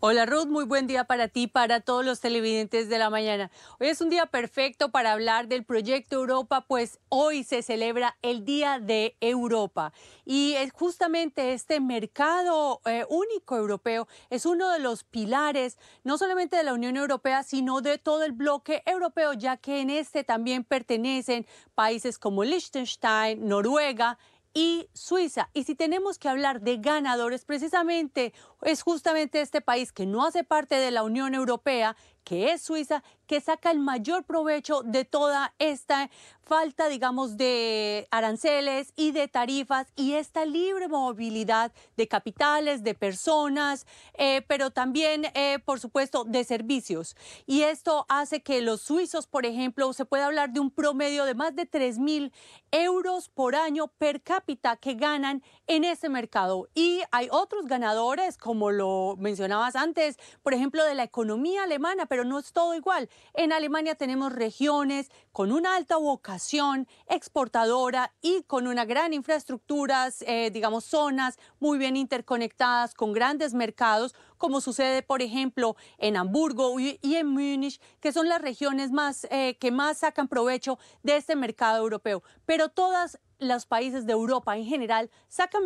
[SPEAKER 2] Hola Ruth, muy buen día para ti, para todos los televidentes de la mañana. Hoy es un día perfecto para hablar del proyecto Europa, pues hoy se celebra el Día de Europa. Y es justamente este mercado único europeo es uno de los pilares, no solamente de la Unión Europea, sino de todo el bloque europeo, ya que en este también pertenecen países como Liechtenstein, Noruega y Suiza. Y si tenemos que hablar de ganadores, precisamente es justamente este país que no hace parte de la Unión Europea, que es Suiza, que saca el mayor provecho de toda esta falta, digamos, de aranceles y de tarifas y esta libre movilidad de capitales, de personas, pero también, por supuesto, de servicios. Y esto hace que los suizos, por ejemplo, se pueda hablar de un promedio de más de 3.000 euros por año per cápita que ganan en ese mercado. Y hay otros ganadores, como lo mencionabas antes, por ejemplo, de la economía alemana, pero no es todo igual. En Alemania tenemos regiones con una alta vocación exportadora y con una gran infraestructura, digamos, zonas muy bien interconectadas con grandes mercados, como sucede, por ejemplo, en Hamburgo y en Múnich, que son las regiones que más sacan provecho de este mercado europeo. Pero todas los países de Europa en general sacan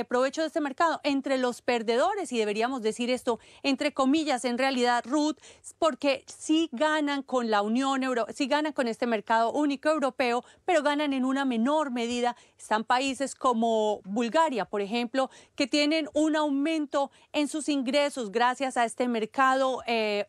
[SPEAKER 2] provecho de este mercado. Entre los perdedores, y deberíamos decir esto entre comillas en realidad, Ruth, porque sí ganan con la Unión Europea, sí ganan con este mercado único europeo, pero ganan en una menor medida. Están países como Bulgaria, por ejemplo, que tienen un aumento en sus ingresos gracias a este mercado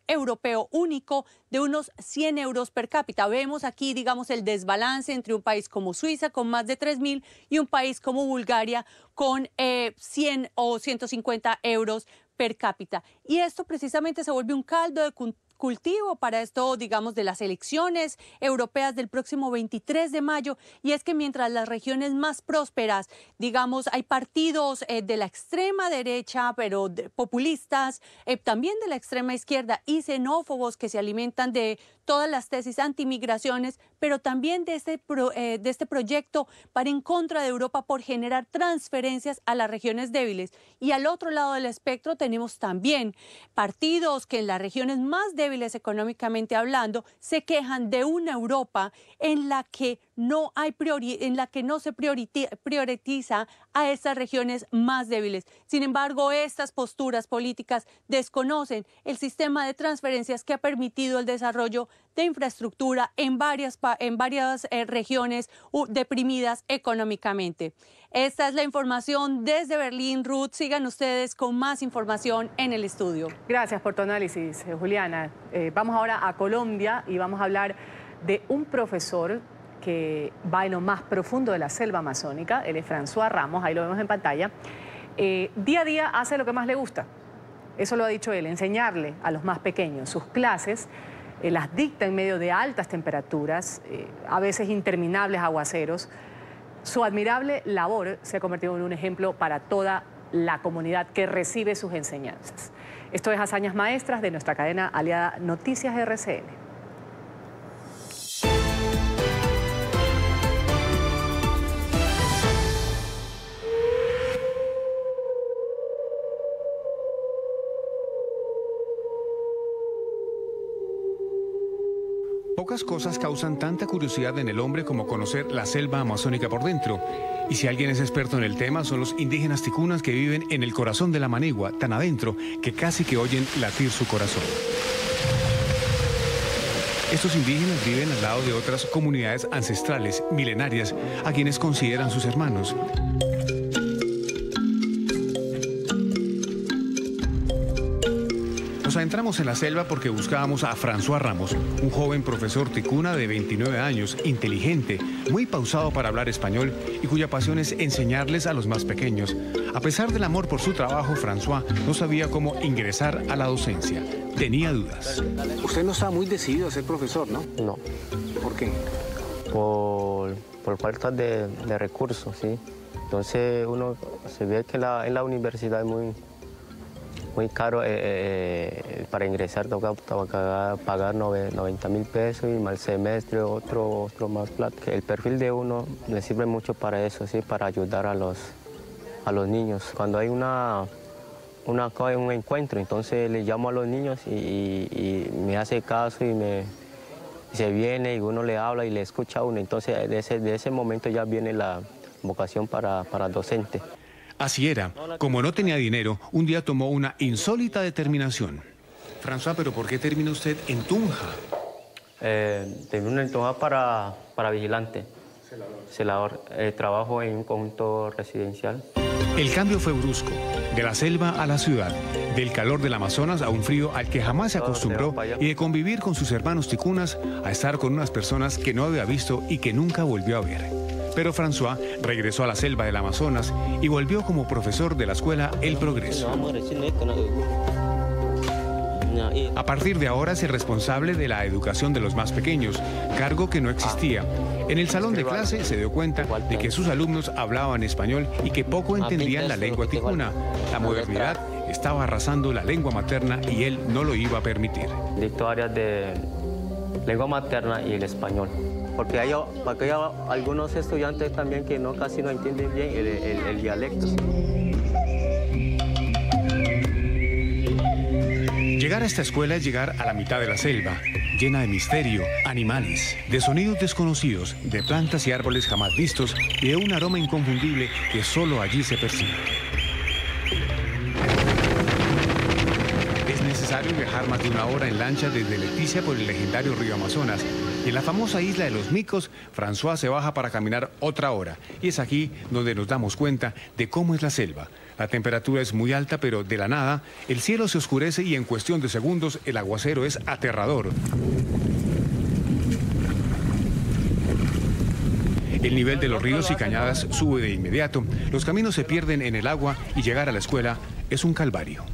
[SPEAKER 2] europeo único de unos 100 euros per cápita. Vemos aquí, digamos, el desbalance entre un país como Suiza con más de 3.000 y un país como Bulgaria con 100 o 150 euros per cápita. Y esto precisamente se vuelve un caldo de cultivo para esto, digamos, de las elecciones europeas del próximo 23 de mayo. Y es que mientras las regiones más prósperas, digamos, hay partidos de la extrema derecha, pero populistas, también de la extrema izquierda y xenófobos que se alimentan de todas las tesis antimigraciones, pero también de este proyecto para en contra de Europa por generar transferencias a las regiones débiles. Y al otro lado del espectro tenemos también partidos que en las regiones más débiles económicamente hablando se quejan de una Europa en la que no se prioriza a estas regiones más débiles. Sin embargo, estas posturas políticas desconocen el sistema de transferencias que ha permitido el desarrollo de infraestructura en varias regiones deprimidas económicamente. Esta es la información desde Berlín, Ruth. Sigan ustedes con más información en el estudio.
[SPEAKER 3] Gracias por tu análisis, Juliana. Vamos ahora a Colombia y vamos a hablar de un profesor que va en lo más profundo de la selva amazónica. Él es François Ramos, ahí lo vemos en pantalla. Día a día hace lo que más le gusta. Eso lo ha dicho él, enseñarle a los más pequeños. Sus clases las dicta en medio de altas temperaturas, a veces interminables aguaceros. Su admirable labor se ha convertido en un ejemplo para toda la comunidad que recibe sus enseñanzas. Esto es Hazañas Maestras de nuestra cadena aliada Noticias RCN.
[SPEAKER 5] Pocas cosas causan tanta curiosidad en el hombre como conocer la selva amazónica por dentro. Y si alguien es experto en el tema, son los indígenas ticunas que viven en el corazón de la Manigua, tan adentro que casi que oyen latir su corazón. Estos indígenas viven al lado de otras comunidades ancestrales, milenarias, a quienes consideran sus hermanos. Nos adentramos en la selva porque buscábamos a François Ramos, un joven profesor ticuna de 29 años, inteligente, muy pausado para hablar español y cuya pasión es enseñarles a los más pequeños. A pesar del amor por su trabajo, François no sabía cómo ingresar a la docencia. Tenía dudas.
[SPEAKER 23] Usted no está muy decidido a ser profesor, ¿no?
[SPEAKER 24] No.
[SPEAKER 23] ¿Por qué?
[SPEAKER 24] Por falta de recursos, ¿sí? Entonces uno se ve que en la universidad es muy caro para ingresar, toca pagar 90.000 pesos y mal semestre, otro más plata. El perfil de uno le sirve mucho para eso, ¿sí? Para ayudar a los niños. Cuando hay una un encuentro, entonces le llamo a los niños y me hace caso y se viene y uno le habla y le escucha a uno. Entonces de ese momento ya viene la vocación para docente.
[SPEAKER 5] Así era. Como no tenía dinero, un día tomó una insólita determinación. François, ¿pero por qué terminó usted en Tunja?
[SPEAKER 24] Terminé en Tunja para vigilante, celador. Trabajo en un conjunto residencial.
[SPEAKER 5] El cambio fue brusco, de la selva a la ciudad, del calor del Amazonas a un frío al que jamás se acostumbró y de convivir con sus hermanos ticunas a estar con unas personas que no había visto y que nunca volvió a ver. Pero François regresó a la selva del Amazonas y volvió como profesor de la escuela El Progreso. A partir de ahora es el responsable de la educación de los más pequeños, cargo que no existía. En el salón de clase se dio cuenta de que sus alumnos hablaban español y que poco entendían la lengua ticuna. La modernidad estaba arrasando la lengua materna y él no lo iba a permitir.
[SPEAKER 24] Dicto áreas de lengua materna y el español. Porque hay algunos estudiantes también que casi no entienden bien el dialecto.
[SPEAKER 5] Llegar a esta escuela es llegar a la mitad de la selva, llena de misterio, animales, de sonidos desconocidos, de plantas y árboles jamás vistos y de un aroma inconfundible que solo allí se percibe. Es necesario viajar más de una hora en lancha desde Leticia por el legendario río Amazonas. Y en la famosa isla de los Micos, François se baja para caminar otra hora. Y es aquí donde nos damos cuenta de cómo es la selva. La temperatura es muy alta, pero de la nada, el cielo se oscurece y en cuestión de segundos el aguacero es aterrador. El nivel de los ríos y cañadas sube de inmediato, los caminos se pierden en el agua y llegar a la escuela es un calvario.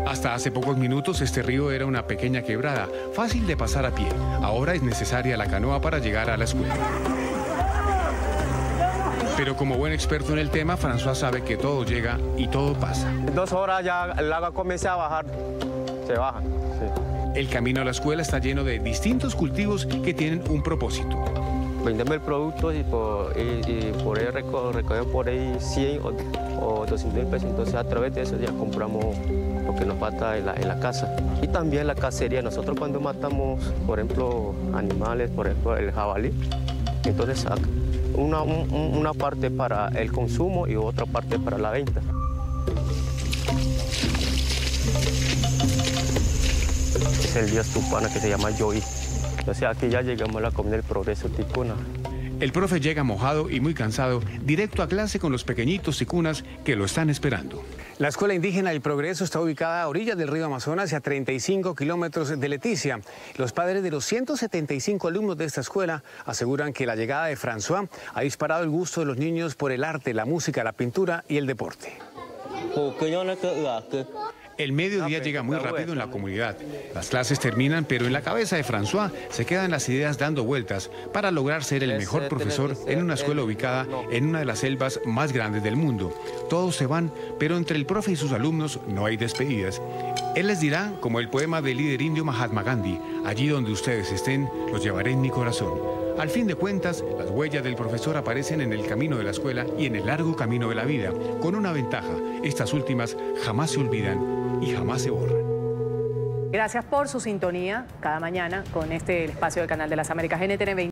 [SPEAKER 5] Hasta hace pocos minutos este río era una pequeña quebrada, fácil de pasar a pie. Ahora es necesaria la canoa para llegar a la escuela. Pero como buen experto en el tema, François sabe que todo llega y todo pasa.
[SPEAKER 24] En 2 horas ya el agua comienza a bajar, se baja. Sí.
[SPEAKER 5] El camino a la escuela está lleno de distintos cultivos que tienen un propósito.
[SPEAKER 24] Vendemos el producto y por ahí recogemos por ahí 100 o 200 pesos. Entonces a través de eso ya compramos lo que nos falta en la casa. Y también la cacería. Nosotros cuando matamos, por ejemplo, animales, por ejemplo el jabalí, entonces una parte para el consumo y otra parte para la venta. Es el dios tupana que se llama Yoí. Entonces aquí ya llegamos a la comunidad del Progreso ticuna.
[SPEAKER 5] El profe llega mojado y muy cansado, directo a clase con los pequeñitos ticunas que lo están esperando. La Escuela Indígena del Progreso está ubicada a orillas del río Amazonas y a 35 kilómetros de Leticia. Los padres de los 175 alumnos de esta escuela aseguran que la llegada de François ha disparado el gusto de los niños por el arte, la música, la pintura y el deporte. El mediodía llega muy rápido en la comunidad. Las clases terminan, pero en la cabeza de François se quedan las ideas dando vueltas para lograr ser el mejor profesor en una escuela ubicada en una de las selvas más grandes del mundo. Todos se van, pero entre el profe y sus alumnos no hay despedidas. Él les dirá, como el poema del líder indio Mahatma Gandhi, allí donde ustedes estén, los llevaré en mi corazón. Al fin de cuentas, las huellas del profesor aparecen en el camino de la escuela y en el largo camino de la vida, con una ventaja: estas últimas jamás se olvidan y jamás se borran.
[SPEAKER 3] Gracias por su sintonía cada mañana con este espacio del Canal de las Américas NTN 20.